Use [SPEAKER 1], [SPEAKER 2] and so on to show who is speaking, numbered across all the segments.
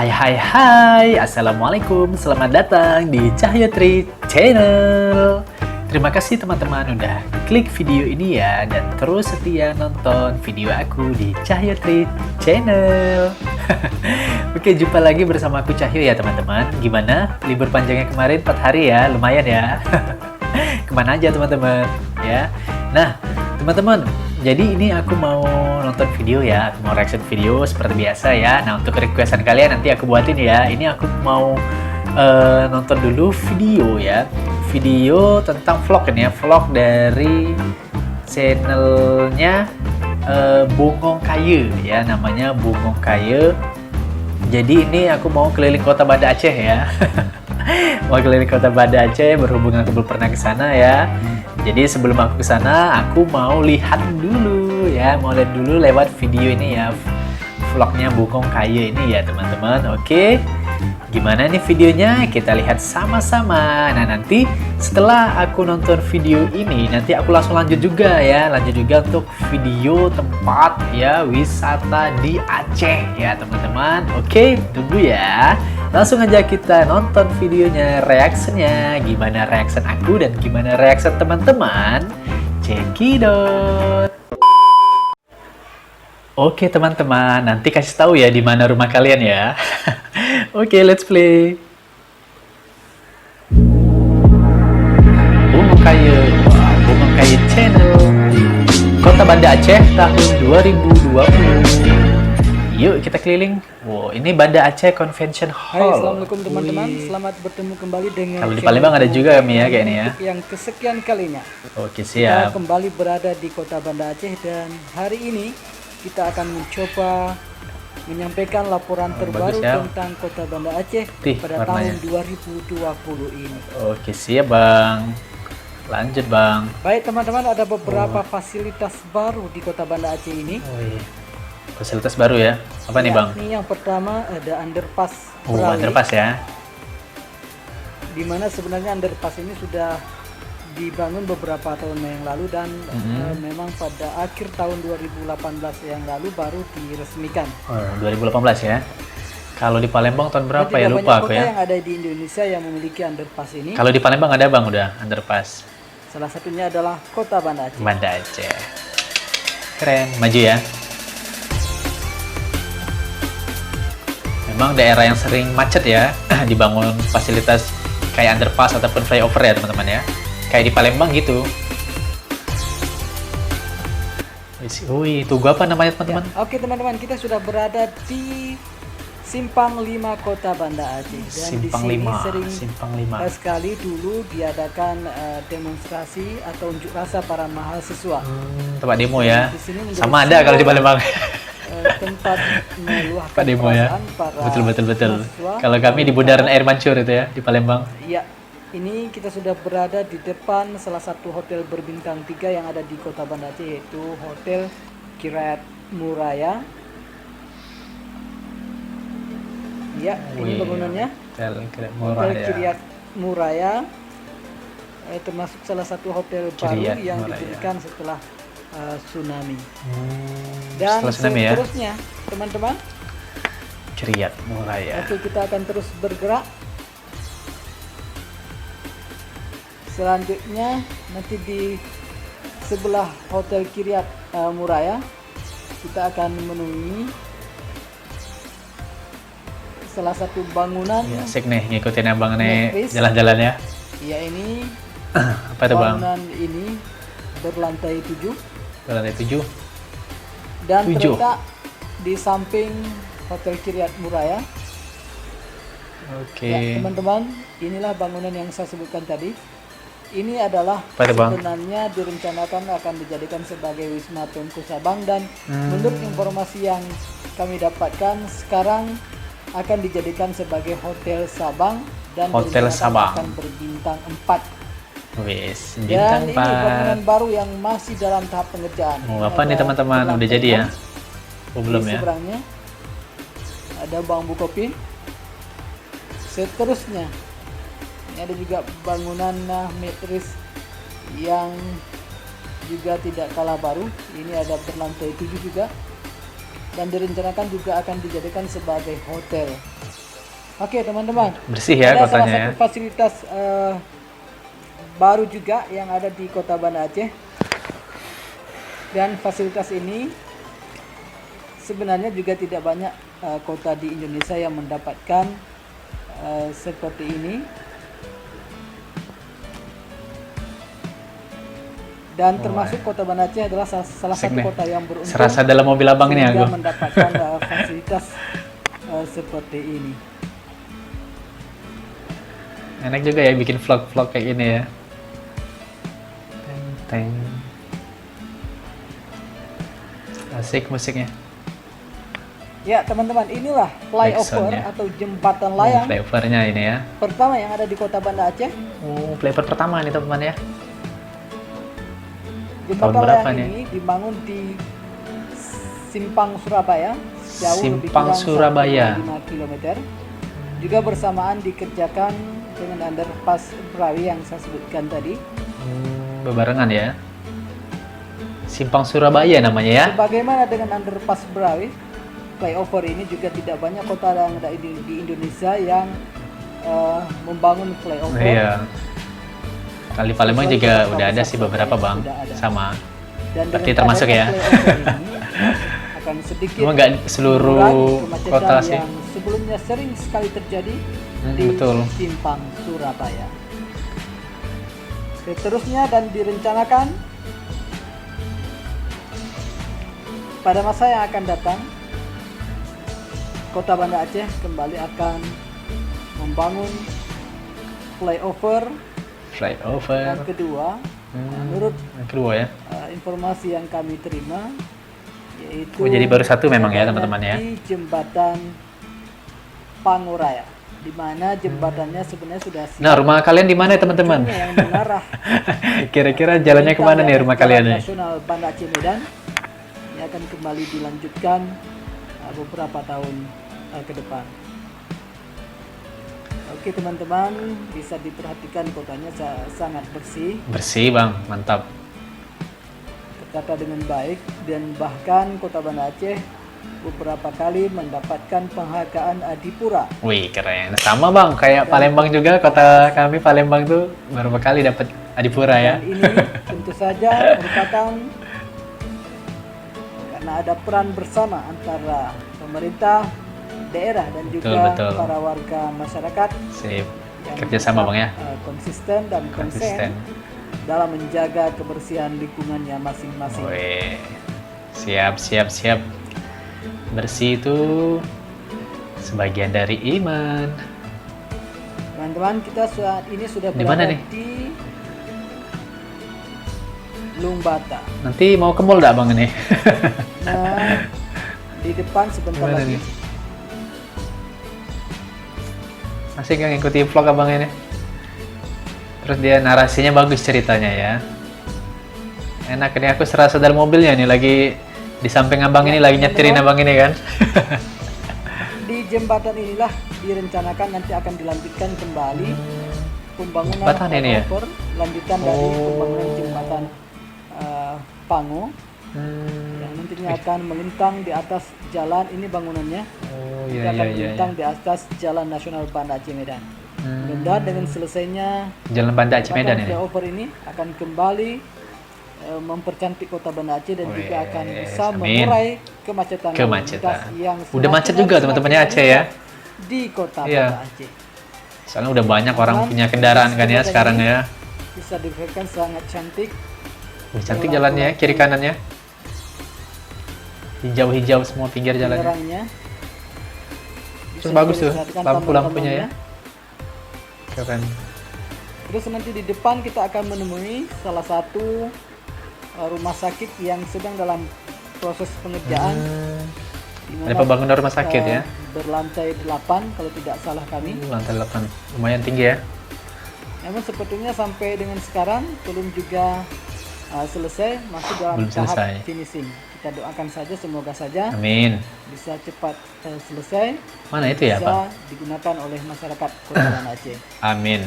[SPEAKER 1] Hai, Assalamualaikum, selamat datang di Cahyotri Channel. Terima kasih teman-teman udah klik video ini ya, dan terus setia nonton video aku di Cahyotri Channel. Oke, jumpa lagi bersama aku Cahyo ya teman-teman. Gimana libur panjangnya kemarin 4 hari ya, lumayan ya. Kemana aja teman-teman ya. Nah teman-teman, jadi ini aku mau nonton video ya, aku mau reaction video seperti biasa ya. Nah untuk requestan kalian nanti aku buatin ya. Ini aku mau nonton dulu video ya, video tentang vlog ini ya, vlog dari channelnya Bungong Kaya ya, namanya Bungong Kaya. Jadi ini aku mau keliling kota Banda Aceh ya. Mau keliling kota Banda Aceh, berhubung aku belum pernah ke sana ya. Jadi sebelum aku ke sana, aku mau lihat dulu ya, mau lihat dulu lewat video ini ya, vlognya Bungong Kaya ini ya teman-teman. Oke, gimana nih videonya? Kita lihat sama-sama. Nah nanti setelah aku nonton video ini, nanti aku langsung lanjut juga ya, lanjut juga untuk video tempat ya wisata di Aceh ya teman-teman. Oke, tunggu ya. Langsung aja kita nonton videonya, reactionnya, gimana reaction aku dan gimana reaction teman-teman. Cekidot. Oke teman-teman, nanti kasih tahu ya di mana rumah kalian ya. Oke, let's play. Bungong Kaya, Bungong Kaya Channel, Kota Banda Aceh tahun 2020. Yuk kita keliling. Wow, ini Banda Aceh Convention Hall.
[SPEAKER 2] Hai, assalamualaikum teman-teman. Selamat bertemu kembali dengan
[SPEAKER 1] kalau di Palembang ada juga kami ya kayaknya ya.
[SPEAKER 2] Yang kesekian kalinya.
[SPEAKER 1] Oke,
[SPEAKER 2] Kita
[SPEAKER 1] siap.
[SPEAKER 2] kembali berada di Kota Banda Aceh dan hari ini kita akan mencoba menyampaikan laporan terbaru
[SPEAKER 1] bagus ya.
[SPEAKER 2] tentang Kota Banda Aceh pada
[SPEAKER 1] warnanya.
[SPEAKER 2] tahun 2020 ini.
[SPEAKER 1] Oke, siap Bang. Lanjut Bang.
[SPEAKER 2] Baik teman-teman, ada beberapa fasilitas baru di Kota Banda Aceh ini.
[SPEAKER 1] Oh, iya. Fasilitas baru ya. Apa nih Bang?
[SPEAKER 2] Ini yang pertama ada underpass
[SPEAKER 1] Oh,
[SPEAKER 2] Berawi,
[SPEAKER 1] underpass ya.
[SPEAKER 2] di mana sebenarnya underpass ini sudah dibangun beberapa tahun yang lalu dan memang pada akhir tahun 2018 yang lalu baru diresmikan.
[SPEAKER 1] Oh, 2018 ya. Kalau di Palembang tahun berapa
[SPEAKER 2] Dan
[SPEAKER 1] ya,
[SPEAKER 2] tidak
[SPEAKER 1] lupa
[SPEAKER 2] banyak
[SPEAKER 1] aku
[SPEAKER 2] kota
[SPEAKER 1] ya.
[SPEAKER 2] yang ada di Indonesia yang memiliki underpass ini.
[SPEAKER 1] Kalau di Palembang ada Bang udah underpass.
[SPEAKER 2] Salah satunya adalah Kota Banda Aceh.
[SPEAKER 1] Banda Aceh. Keren, maju ya. Memang daerah yang sering macet ya, dibangun fasilitas kayak underpass ataupun flyover ya teman-teman ya. Kayak di Palembang gitu. Wih, tunggu apa namanya teman-teman?
[SPEAKER 2] Ya, oke teman-teman, kita sudah berada di Simpang 5 Kota Banda Aceh. Dan
[SPEAKER 1] Simpang
[SPEAKER 2] di sini
[SPEAKER 1] 5,
[SPEAKER 2] sering
[SPEAKER 1] Simpang 5.
[SPEAKER 2] sekali dulu diadakan demonstrasi atau unjuk rasa para mahasiswa.
[SPEAKER 1] Tempat demo ya.
[SPEAKER 2] Di sini menjadi
[SPEAKER 1] Sama ada kalau di Palembang.
[SPEAKER 2] tempat meluahkan
[SPEAKER 1] Pak demo ya.
[SPEAKER 2] perasaan para
[SPEAKER 1] Betul.
[SPEAKER 2] mahasiswa.
[SPEAKER 1] Kalau kami di Bundaran Air Mancur itu ya, di Palembang.
[SPEAKER 2] Ya, ini kita sudah berada di depan salah satu hotel berbintang 3 yang ada di Kota Banda Aceh, yaitu Hotel Kiryat Muraya. Ya, ini bangunannya.
[SPEAKER 1] Hotel Kiryat
[SPEAKER 2] Hotel
[SPEAKER 1] Muraya.
[SPEAKER 2] Kiryat Muraya, termasuk salah satu hotel baru
[SPEAKER 1] Kiryat
[SPEAKER 2] yang
[SPEAKER 1] Muraya.
[SPEAKER 2] didirikan setelah tsunami. Dan
[SPEAKER 1] Setelah tsunami ya.
[SPEAKER 2] seterusnya, teman-teman,
[SPEAKER 1] Kiryat Muraya.
[SPEAKER 2] oke, kita akan terus bergerak. Selanjutnya nanti di sebelah Hotel Kiryat Muraya kita akan menemui salah satu bangunan.
[SPEAKER 1] Ya, asik nih ngikutin abang nih
[SPEAKER 2] Netris.
[SPEAKER 1] jalan-jalan ya.
[SPEAKER 2] Ya, ini
[SPEAKER 1] Apa tuh Bang?
[SPEAKER 2] bangunan ini berlantai 7
[SPEAKER 1] Lantai 7.
[SPEAKER 2] dan
[SPEAKER 1] 7.
[SPEAKER 2] terletak di samping Hotel Kiryat Muraya.
[SPEAKER 1] Oke.
[SPEAKER 2] Ya, teman-teman, inilah bangunan yang saya sebutkan tadi. Ini adalah
[SPEAKER 1] Apa itu, Bang?
[SPEAKER 2] sebenarnya direncanakan akan dijadikan sebagai Wisma Tengku Sabang, dan menurut informasi yang kami dapatkan sekarang akan dijadikan sebagai Hotel Sabang dan
[SPEAKER 1] Hotel
[SPEAKER 2] direncanakan
[SPEAKER 1] Sabang.
[SPEAKER 2] akan berbintang 4.
[SPEAKER 1] Wis,
[SPEAKER 2] Dan
[SPEAKER 1] bintang
[SPEAKER 2] ini bangunan
[SPEAKER 1] 4.
[SPEAKER 2] baru yang masih dalam tahap pengerjaan.
[SPEAKER 1] Oh,
[SPEAKER 2] Ini
[SPEAKER 1] apa nih
[SPEAKER 2] ada
[SPEAKER 1] teman-teman? Udah jadi ya? Oh, belum
[SPEAKER 2] di
[SPEAKER 1] ya?
[SPEAKER 2] seberangnya ada bambu kopi. Seterusnya ini ada juga bangunan metris yang juga tidak kalah baru. Ini ada berlantai 7 juga, dan direncanakan juga akan dijadikan sebagai hotel. Oke teman-teman,
[SPEAKER 1] Bersih ya
[SPEAKER 2] ada salah
[SPEAKER 1] kotanya
[SPEAKER 2] satu
[SPEAKER 1] ya.
[SPEAKER 2] fasilitas baru juga yang ada di Kota Banda Aceh. Dan fasilitas ini sebenarnya juga tidak banyak kota di Indonesia yang mendapatkan seperti ini. Dan termasuk Kota Banda Aceh adalah salah
[SPEAKER 1] Asik
[SPEAKER 2] satu
[SPEAKER 1] deh.
[SPEAKER 2] kota yang beruntung
[SPEAKER 1] Serasa dalam mobil abang ini
[SPEAKER 2] sehingga
[SPEAKER 1] aku.
[SPEAKER 2] mendapatkan fasilitas seperti ini.
[SPEAKER 1] Enak juga ya bikin vlog-vlog kayak gini ya. Teng. Asik musiknya.
[SPEAKER 2] Ya teman-teman, inilah flyover
[SPEAKER 1] Backsoundnya.
[SPEAKER 2] atau jembatan layang
[SPEAKER 1] Flyovernya ini ya.
[SPEAKER 2] pertama yang ada di Kota Banda Aceh.
[SPEAKER 1] Oh, flyover pertama nih teman-teman ya.
[SPEAKER 2] Jembatan
[SPEAKER 1] Tahun berapa
[SPEAKER 2] layang
[SPEAKER 1] nih?
[SPEAKER 2] ini dibangun di Simpang Surabaya, jauh lebih
[SPEAKER 1] Simpang
[SPEAKER 2] kurang
[SPEAKER 1] Surabaya.
[SPEAKER 2] 1,5 km. Juga bersamaan dikerjakan dengan underpass Brawi yang saya sebutkan tadi.
[SPEAKER 1] Bebarengan ya. Simpang Surabaya namanya ya.
[SPEAKER 2] Sebagaimana dengan underpass Brawi, flyover ini juga tidak banyak kota yang ada di Indonesia yang membangun flyover.
[SPEAKER 1] Iya. Kali Palembang
[SPEAKER 2] Kecuali
[SPEAKER 1] juga
[SPEAKER 2] kota
[SPEAKER 1] udah ada
[SPEAKER 2] besar
[SPEAKER 1] sih beberapa
[SPEAKER 2] Surabaya
[SPEAKER 1] bang,
[SPEAKER 2] sudah ada.
[SPEAKER 1] sama.
[SPEAKER 2] Dan
[SPEAKER 1] Berarti
[SPEAKER 2] dengan
[SPEAKER 1] termasuk
[SPEAKER 2] adanya
[SPEAKER 1] ya.
[SPEAKER 2] flyover ini akan sedikit
[SPEAKER 1] Cuma nggak seluruh
[SPEAKER 2] mengurangi kemacetan
[SPEAKER 1] kota sih.
[SPEAKER 2] yang sebelumnya sering sekali terjadi di
[SPEAKER 1] Betul.
[SPEAKER 2] Simpang Surabaya. Seterusnya dan direncanakan pada masa yang akan datang, Kota Banda Aceh kembali akan membangun flyover
[SPEAKER 1] Flyover.
[SPEAKER 2] yang kedua. Menurut
[SPEAKER 1] Yang kedua ya.
[SPEAKER 2] informasi yang kami terima, yaitu
[SPEAKER 1] Oh, jadi baru satu memang ya,
[SPEAKER 2] adanya
[SPEAKER 1] teman-teman ya?
[SPEAKER 2] di jembatan Panguraya, di mana jembatannya sebenarnya sudah siap.
[SPEAKER 1] Nah, rumah kalian di mana ya teman-teman?
[SPEAKER 2] Yang mengarah
[SPEAKER 1] Kira-kira jalannya kemana nih rumah kalian nih?
[SPEAKER 2] Nasional Banda Aceh Medan ini akan kembali dilanjutkan beberapa tahun ke depan. Oke teman-teman, bisa diperhatikan kotanya sangat bersih,
[SPEAKER 1] Bersih bang, mantap.
[SPEAKER 2] tertata dengan baik, dan bahkan Kota Banda Aceh beberapa kali mendapatkan penghargaan Adipura.
[SPEAKER 1] Wih keren. Sama bang, kayak Palembang juga, kota kami Palembang tuh beberapa kali dapat Adipura ya.
[SPEAKER 2] Dan ini tentu saja merupakan karena ada peran bersama antara pemerintah daerah dan juga
[SPEAKER 1] betul.
[SPEAKER 2] para warga masyarakat
[SPEAKER 1] Sip.
[SPEAKER 2] yang
[SPEAKER 1] Kerjasama bang ya.
[SPEAKER 2] konsisten dan
[SPEAKER 1] Konsisten.
[SPEAKER 2] konsen dalam menjaga kebersihan lingkungannya masing-masing.
[SPEAKER 1] Wih. Siap. Bersih itu sebagian dari iman.
[SPEAKER 2] Teman-teman, kita saat ini sudah
[SPEAKER 1] Di mana
[SPEAKER 2] berada
[SPEAKER 1] nih?
[SPEAKER 2] di Lumbata.
[SPEAKER 1] Nanti mau ke mall nggak bang ini?
[SPEAKER 2] Nah, di depan sebentar
[SPEAKER 1] Gimana
[SPEAKER 2] lagi.
[SPEAKER 1] nih? Asik yang ngikuti vlog abang ini. Terus dia narasinya bagus ceritanya ya. Enak ini aku serasa dalam mobilnya nih lagi di samping abang ini lagi nyetirin abang ini kan.
[SPEAKER 2] Di jembatan inilah direncanakan nanti akan dilanjutkan kembali pembangunan
[SPEAKER 1] Jembatan ini ya?
[SPEAKER 2] flyover, lanjutan dari pembangunan jembatan Pango yang nantinya akan melintang di atas jalan ini bangunannya.
[SPEAKER 1] Oh
[SPEAKER 2] Nanti
[SPEAKER 1] iya
[SPEAKER 2] akan
[SPEAKER 1] iya.
[SPEAKER 2] melintang di atas Jalan Nasional Banda Aceh Medan. Mudah-mudahan dengan selesainya
[SPEAKER 1] Jalan Banda Aceh Medan ini.
[SPEAKER 2] flyover ini akan kembali mempercantik Kota Banda Aceh dan juga akan bisa
[SPEAKER 1] Amin.
[SPEAKER 2] mengurai kemacetan lalu
[SPEAKER 1] Kemacetan.
[SPEAKER 2] lintas yang
[SPEAKER 1] Udah macet
[SPEAKER 2] semakin
[SPEAKER 1] juga
[SPEAKER 2] hari
[SPEAKER 1] teman-temannya
[SPEAKER 2] semakin
[SPEAKER 1] Aceh ya.
[SPEAKER 2] meningkat di Kota
[SPEAKER 1] Iya.
[SPEAKER 2] Banda Aceh.
[SPEAKER 1] Soalnya udah banyak orang punya kendaraan kan ya sekarang ya.
[SPEAKER 2] Bisa dilihatkan sangat cantik.
[SPEAKER 1] Wih, cantik jalannya ya, kiri kanannya. Hijau-hijau semua pinggir jalannya.
[SPEAKER 2] Penerangannya.
[SPEAKER 1] Terus
[SPEAKER 2] Bisa
[SPEAKER 1] bagus tuh
[SPEAKER 2] diperhatikan
[SPEAKER 1] lampu-lampunya ya.
[SPEAKER 2] tambang-tambangnya.
[SPEAKER 1] Keren.
[SPEAKER 2] Terus nanti di depan kita akan menemui salah satu rumah sakit yang sedang dalam proses pengerjaan. Di mana,
[SPEAKER 1] Ada pembangunan rumah sakit ya.
[SPEAKER 2] Berlantai 8 kalau tidak salah kami.
[SPEAKER 1] Lantai 8 lumayan tinggi ya.
[SPEAKER 2] Namun sepertinya sampai dengan sekarang belum juga selesai, masih dalam
[SPEAKER 1] Belum
[SPEAKER 2] tahap
[SPEAKER 1] selesai.
[SPEAKER 2] finishing. Kita doakan saja, semoga saja
[SPEAKER 1] Amin.
[SPEAKER 2] bisa cepat selesai,
[SPEAKER 1] Mana itu ya
[SPEAKER 2] bisa
[SPEAKER 1] Pak?
[SPEAKER 2] digunakan oleh masyarakat Kota Banda Aceh.
[SPEAKER 1] Amin.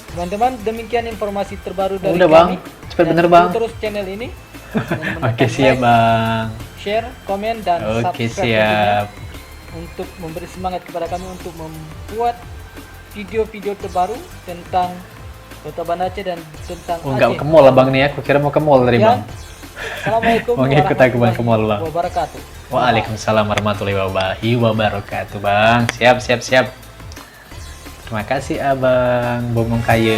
[SPEAKER 2] Teman-teman, demikian informasi terbaru dari
[SPEAKER 1] Udah bang,
[SPEAKER 2] kami.
[SPEAKER 1] cepet
[SPEAKER 2] Dan
[SPEAKER 1] bener bang.
[SPEAKER 2] terus channel ini. Dan
[SPEAKER 1] Oke
[SPEAKER 2] menekan
[SPEAKER 1] siap
[SPEAKER 2] like,
[SPEAKER 1] bang.
[SPEAKER 2] share, komen, dan
[SPEAKER 1] Oke
[SPEAKER 2] subscribe tentunya.
[SPEAKER 1] siap.
[SPEAKER 2] untuk memberi semangat kepada kami untuk membuat video-video terbaru tentang Kota Banda Aceh dan tentang
[SPEAKER 1] Enggak
[SPEAKER 2] Aceh.
[SPEAKER 1] ke mall Bang nih, aku kira mau ke mall tadi
[SPEAKER 2] Ya.
[SPEAKER 1] Bang.
[SPEAKER 2] Assalamualaikum
[SPEAKER 1] Mau ngikut aku Bang ke mall Bang.
[SPEAKER 2] wabarakatuh.
[SPEAKER 1] Waalaikumsalam warahmatullahi wabarakatuh Bang. Siap. Terima kasih Abang Bongong Kaye.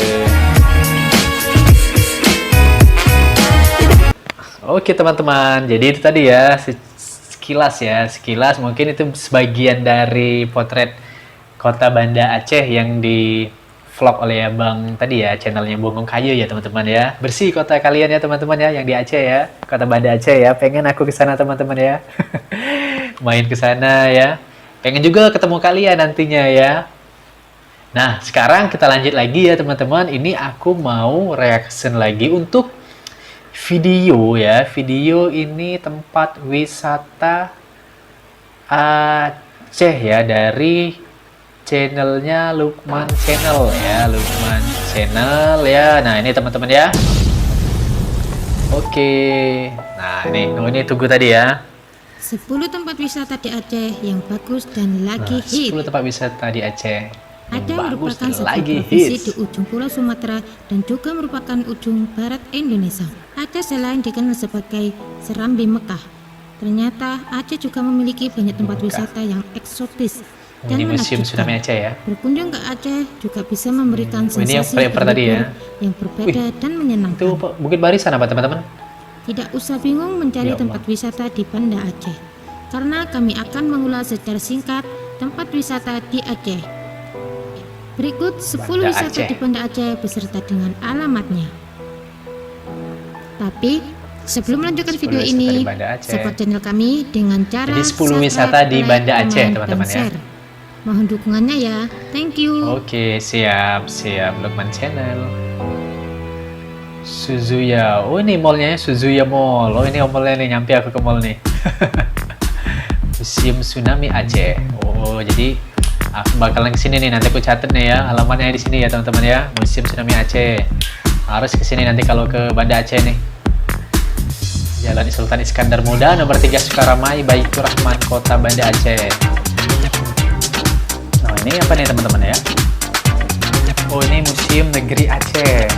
[SPEAKER 1] Oke teman-teman, jadi itu tadi ya sekilas mungkin itu sebagian dari potret Kota Banda Aceh yang di vlog oleh Abang tadi ya, channelnya Bongong Kaye ya teman-teman ya. Bersih kota kalian ya teman-teman ya, yang di Aceh ya, Kota Banda Aceh ya. Pengen aku ke sana teman-teman ya. Main ke sana ya. Pengen juga ketemu kalian nantinya ya. Nah, sekarang kita lanjut lagi ya teman-teman. Ini aku mau reaction lagi untuk video ya. Video ini tempat wisata Aceh ya, dari channelnya Lukman Channel ya. Lukman Channel ya. Nah, ini teman-teman ya. Oke. Nah, ini tunggu tadi ya.
[SPEAKER 3] 10 tempat wisata di Aceh yang bagus dan lagi hit.
[SPEAKER 1] 10 tempat wisata di Aceh.
[SPEAKER 3] Aceh
[SPEAKER 1] Bagus
[SPEAKER 3] merupakan
[SPEAKER 1] dan
[SPEAKER 3] sebuah
[SPEAKER 1] lagi
[SPEAKER 3] provinsi
[SPEAKER 1] hits.
[SPEAKER 3] di ujung pulau Sumatera dan juga merupakan ujung barat Indonesia. Aceh selain dikenal sebagai Serambi Mekah, ternyata Aceh juga memiliki banyak tempat wisata yang eksotis dan
[SPEAKER 1] Ini Museum Tsunami
[SPEAKER 3] menakjubkan.
[SPEAKER 1] Aceh ya.
[SPEAKER 3] Berkunjung ke Aceh juga bisa memberikan
[SPEAKER 1] Ini yang
[SPEAKER 3] sensasi
[SPEAKER 1] flyover tadi ya.
[SPEAKER 3] berlibur yang berbeda dan menyenangkan.
[SPEAKER 1] Itu Bukit Barisan apa teman-teman?
[SPEAKER 3] Tidak usah bingung mencari
[SPEAKER 1] Ya Allah.
[SPEAKER 3] tempat wisata di Banda Aceh, karena kami akan mengulas secara singkat tempat wisata di Aceh. Berikut 10
[SPEAKER 1] Banda
[SPEAKER 3] wisata
[SPEAKER 1] Aceh.
[SPEAKER 3] di Banda Aceh beserta dengan alamatnya. Tapi sebelum melanjutkan
[SPEAKER 1] 10
[SPEAKER 3] video
[SPEAKER 1] wisata
[SPEAKER 3] ini,
[SPEAKER 1] di Banda Aceh.
[SPEAKER 3] support channel kami dengan cara
[SPEAKER 1] Jadi 10 wisata
[SPEAKER 3] subscribe,
[SPEAKER 1] di
[SPEAKER 3] like,
[SPEAKER 1] Banda Aceh,
[SPEAKER 3] comment,
[SPEAKER 1] teman-teman
[SPEAKER 3] dan
[SPEAKER 1] ya.
[SPEAKER 3] share. Mohon dukungannya ya. Thank you.
[SPEAKER 1] Oke, siap. Lukman Channel. Suzuya. Oh, ini mallnya Suzuya Mall. Oh, ini mallnya nih, nyampe aku ke mall nih. Museum Tsunami Aceh. Oh, jadi aku bakalan kesini nih, nanti aku catat nih ya, alamatnya di sini ya teman-teman ya. Museum Tsunami Aceh. Harus kesini nanti kalau ke Banda Aceh nih. Jalan Sultan Iskandar Muda, nomor 3 Sukaramai, Baitur Rahman, Kota Banda Aceh. Nah, ini apa nih teman-teman ya? Oh, ini Museum Negeri Aceh.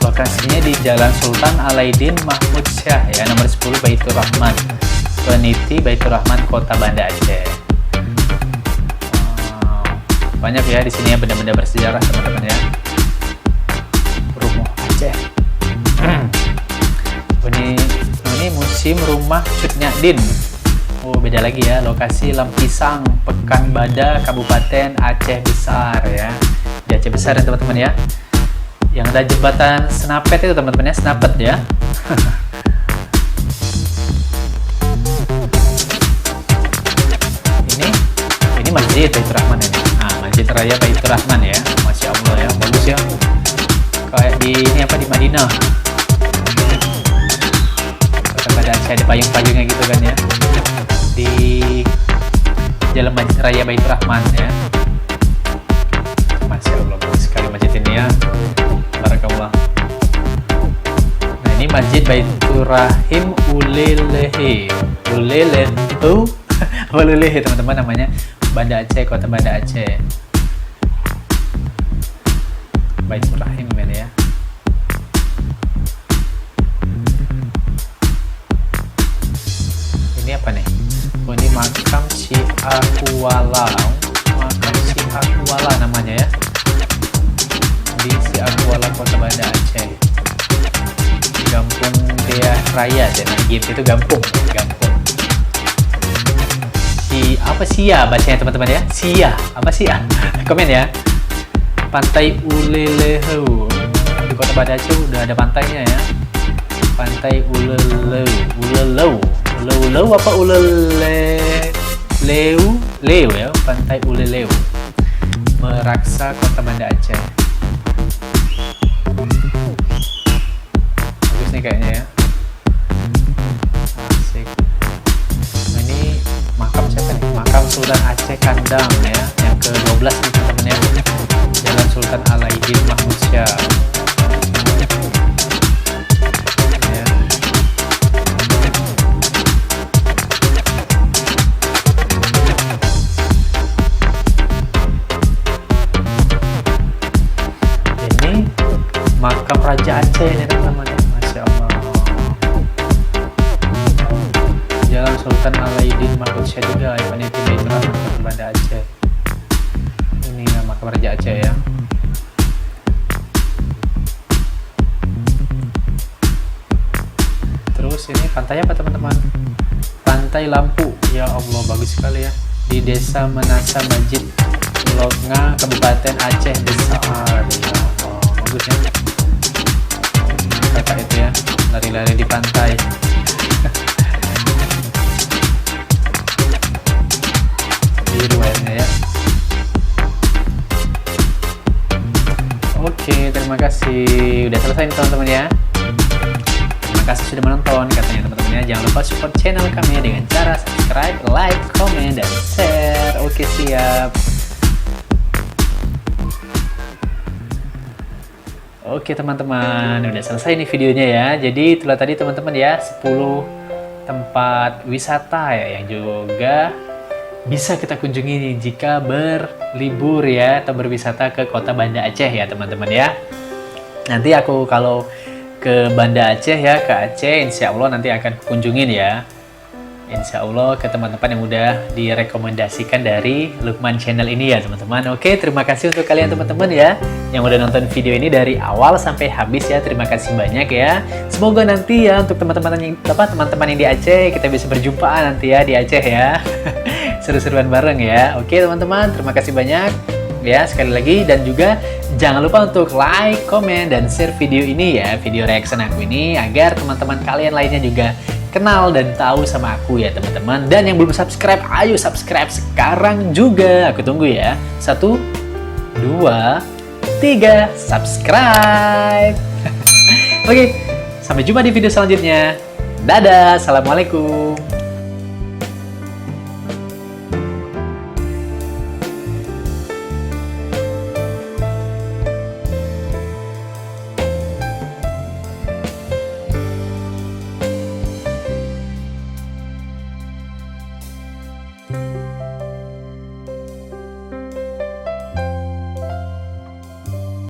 [SPEAKER 1] Lokasinya di Jalan Sultan Alaidin Mahmud Syah ya, nomor 10 Baitur Rahman. Peniti Baitur Rahman, Kota Banda Aceh. Banyak ya di sini ya benda-benda bersejarah teman-teman ya. Rumah Aceh. Ini museum rumah Cut Nyadin. Oh, beda lagi ya, lokasi Lampisang, Pekanbada, Kabupaten Aceh Besar ya. Di Aceh Besar ya teman-teman ya. Yang ada jembatan Senapet itu teman-teman ya, Senapet ya. ini masjid Baitur Rahman ini. Nah, Masjid Raya Baitur Rahman ya. Masya Allah ya, bagus ya. Kayak di ini apa di Madinah. Kota Banda Aceh ada payung-payungnya gitu kan ya. Di Jalan Masjid Raya Baitur Rahman ya. Masya Allah, bagus sekali masjid ini ya. Barakallah. Nah, ini Masjid Baitur Rahim Ulelehe. Ulelehu. Ulelehe teman-teman namanya. Banda Aceh, Kota Banda Aceh. Baitur Rahim ini ya. Ini apa nih? Oh, ini makam Siakuwala. Makam Siakuwala namanya ya. Di Siakuwala, Kota Banda Aceh. Di Gampung Dea Raya, jadi gitu itu Gampung. Apa Sia bacanya teman-teman ya? Sia, apa Sia? Komen ya. Pantai Ulelehu. Di Kota Banda Aceh udah ada pantainya ya. Pantai Ulelehu apa Leu ya, Pantai Ulelehu. Meraksa, Kota Banda Aceh. Bagus nih kayaknya ya. Asik. Nah, ini makam siapa nih? Makam Sultan Aceh Kandang ya, yang ke-12 nih teman-teman ya. Jalan Sultan Alaidin Mahmud Syah. Ya. Raja Aceh ini teman-teman. Masya Allah. Jalan Sultan Alaidin Mahmud Syah juga Ivan Ibn Kota Banda Aceh. Ini makam Raja Aceh ya. Terus ini pantai apa teman-teman? Pantai Lampu. Ya Allah, bagus sekali ya. Di Desa Menasa Majid, Longa, Kabupaten Aceh Besar. Ya Allah, bagus ya. Kakak itu ya, lari-lari di pantai. Biru airnya ya. Oke, terima kasih. Udah selesai nih teman-teman ya. Terima kasih sudah menonton katanya teman-teman ya. Jangan lupa support channel kami dengan cara subscribe, like, komen, dan share. Oke, siap. Oke teman-teman, udah selesai nih videonya ya. Jadi itulah tadi teman-teman ya, 10 tempat wisata ya yang juga bisa kita kunjungi nih jika berlibur ya atau berwisata ke kota Banda Aceh ya teman-teman ya. Nanti aku kalau ke Banda Aceh ya, ke Aceh, insya Allah nanti akan kunjungin ya. Insya Allah ke teman-teman yang udah direkomendasikan dari Lukman Channel ini ya teman-teman. Oke, terima kasih untuk kalian teman-teman ya yang udah nonton video ini dari awal sampai habis ya. Terima kasih banyak ya. Semoga nanti ya untuk teman-teman yang di Aceh kita bisa berjumpa nanti ya di Aceh ya. Seru-seruan bareng ya. Oke teman-teman, terima kasih banyak ya sekali lagi, dan juga jangan lupa untuk like, komen, dan share video ini ya, video reaction aku ini, agar teman-teman kalian lainnya juga kenal dan tahu sama aku ya teman-teman. Dan yang belum subscribe, ayo subscribe sekarang juga. Aku tunggu ya. 1, 2, 3, subscribe. Oke, sampai jumpa di video selanjutnya. Dadah, assalamualaikum.